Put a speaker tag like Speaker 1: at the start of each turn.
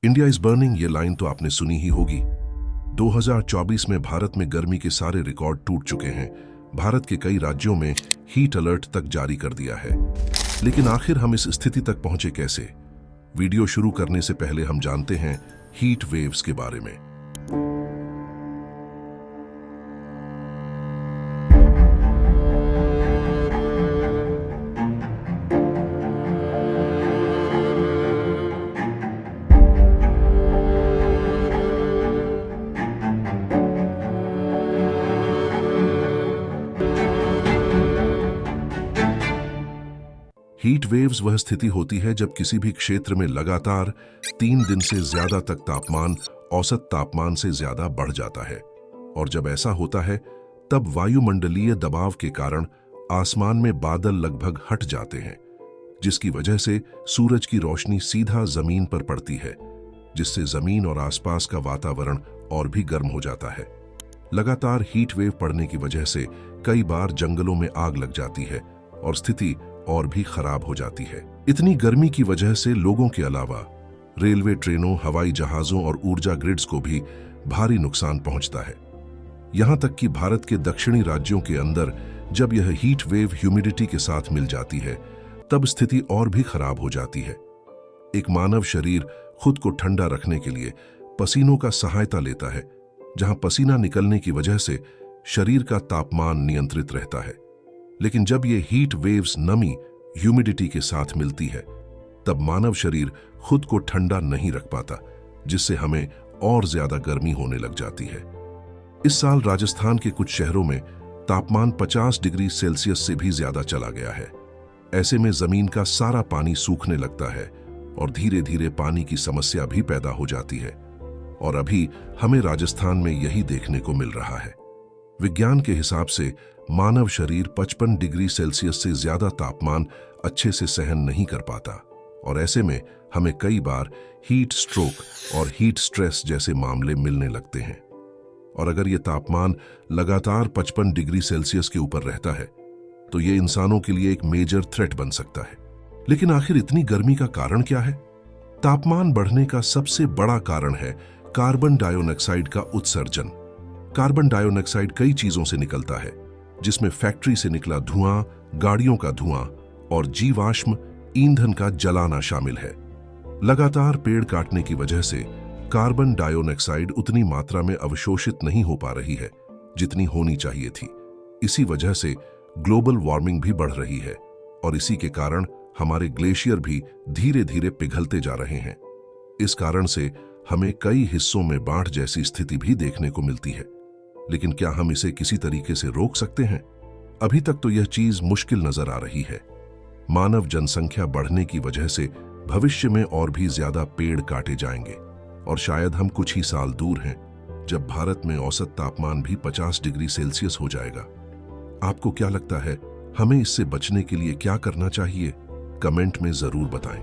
Speaker 1: India is burning, ये line तो आपने सुनी ही होगी। 2024 में भारत में गर्मी के सारे रिकॉर्ड टूट चुके हैं। भारत के कई राज्यों में हीट अलर्ट तक जारी कर दिया है। लेकिन आखिर हम इस स्थिति तक पहुंचे कैसे? वीडियो शुरू करने से पहले हम जानते हैं हीट वेव्स के बारे में। हीट वेव्स वह स्थिति होती है जब किसी भी क्षेत्र में लगातार 3 दिन से ज्यादा तक तापमान औसत तापमान से ज्यादा बढ़ जाता है। और जब ऐसा होता है तब वायुमंडलीय दबाव के कारण आसमान में बादल लगभग हट जाते हैं, जिसकी वजह से सूरज की रोशनी सीधा जमीन पर पड़ती है, जिससे जमीन और आसपास का वातावरण और भी गर्म हो जाता है। लगातार हीट वेव पड़ने की वजह से कई बार जंगलों में आग लग जाती है और स्थिति और भी खराब हो जाती है। इतनी गर्मी की वजह से लोगों के अलावा रेलवे, ट्रेनों, हवाई जहाजों और ऊर्जा ग्रिड्स को भी भारी नुकसान पहुंचता है। यहां तक कि भारत के दक्षिणी राज्यों के अंदर जब यह हीट वेव ह्यूमिडिटी के साथ मिल जाती है तब स्थिति और भी खराब हो जाती है। एक मानव शरीर खुद को ठंडा रखने के लिए पसीनों का सहायता लेता है, जहां पसीना निकलने की वजह से शरीर का तापमान नियंत्रित रहता है। लेकिन जब ये हीट वेव्स नमी, ह्यूमिडिटी के साथ मिलती है तब मानव शरीर खुद को ठंडा नहीं रख पाता, जिससे हमें और ज्यादा गर्मी होने लग जाती है। इस साल राजस्थान के कुछ शहरों में तापमान 50 डिग्री सेल्सियस से भी ज्यादा चला गया है। ऐसे में जमीन का सारा पानी सूखने लगता है और धीरे धीरे पानी की समस्या भी पैदा हो जाती है। और अभी हमें राजस्थान में यही देखने को मिल रहा है। विज्ञान के हिसाब से मानव शरीर 55 डिग्री सेल्सियस से ज्यादा तापमान अच्छे से सहन नहीं कर पाता और ऐसे में हमें कई बार हीट स्ट्रोक और हीट स्ट्रेस जैसे मामले मिलने लगते हैं। और अगर ये तापमान लगातार 55 डिग्री सेल्सियस के ऊपर रहता है तो ये इंसानों के लिए एक मेजर थ्रेट बन सकता है। लेकिन आखिर इतनी गर्मी का कारण क्या है? तापमान बढ़ने का सबसे बड़ा कारण है कार्बन डाइऑक्साइड का उत्सर्जन। कार्बन डाइऑक्साइड कई चीजों से निकलता है, जिसमें फैक्ट्री से निकला धुआं, गाड़ियों का धुआं और जीवाश्म ईंधन का जलाना शामिल है। लगातार पेड़ काटने की वजह से कार्बन डाइऑक्साइड उतनी मात्रा में अवशोषित नहीं हो पा रही है जितनी होनी चाहिए थी। इसी वजह से ग्लोबल वार्मिंग भी बढ़ रही है और इसी के कारण हमारे ग्लेशियर भी धीरे धीरे पिघलते जा रहे हैं। इस कारण से हमें कई हिस्सों में बाढ़ जैसी स्थिति भी देखने को मिलती है। लेकिन क्या हम इसे किसी तरीके से रोक सकते हैं? अभी तक तो यह चीज मुश्किल नजर आ रही है। मानव जनसंख्या बढ़ने की वजह से भविष्य में और भी ज्यादा पेड़ काटे जाएंगे और शायद हम कुछ ही साल दूर हैं जब भारत में औसत तापमान भी 50 डिग्री सेल्सियस हो जाएगा। आपको क्या लगता है, हमें इससे बचने के लिए क्या करना चाहिए? कमेंट में जरूर बताएं।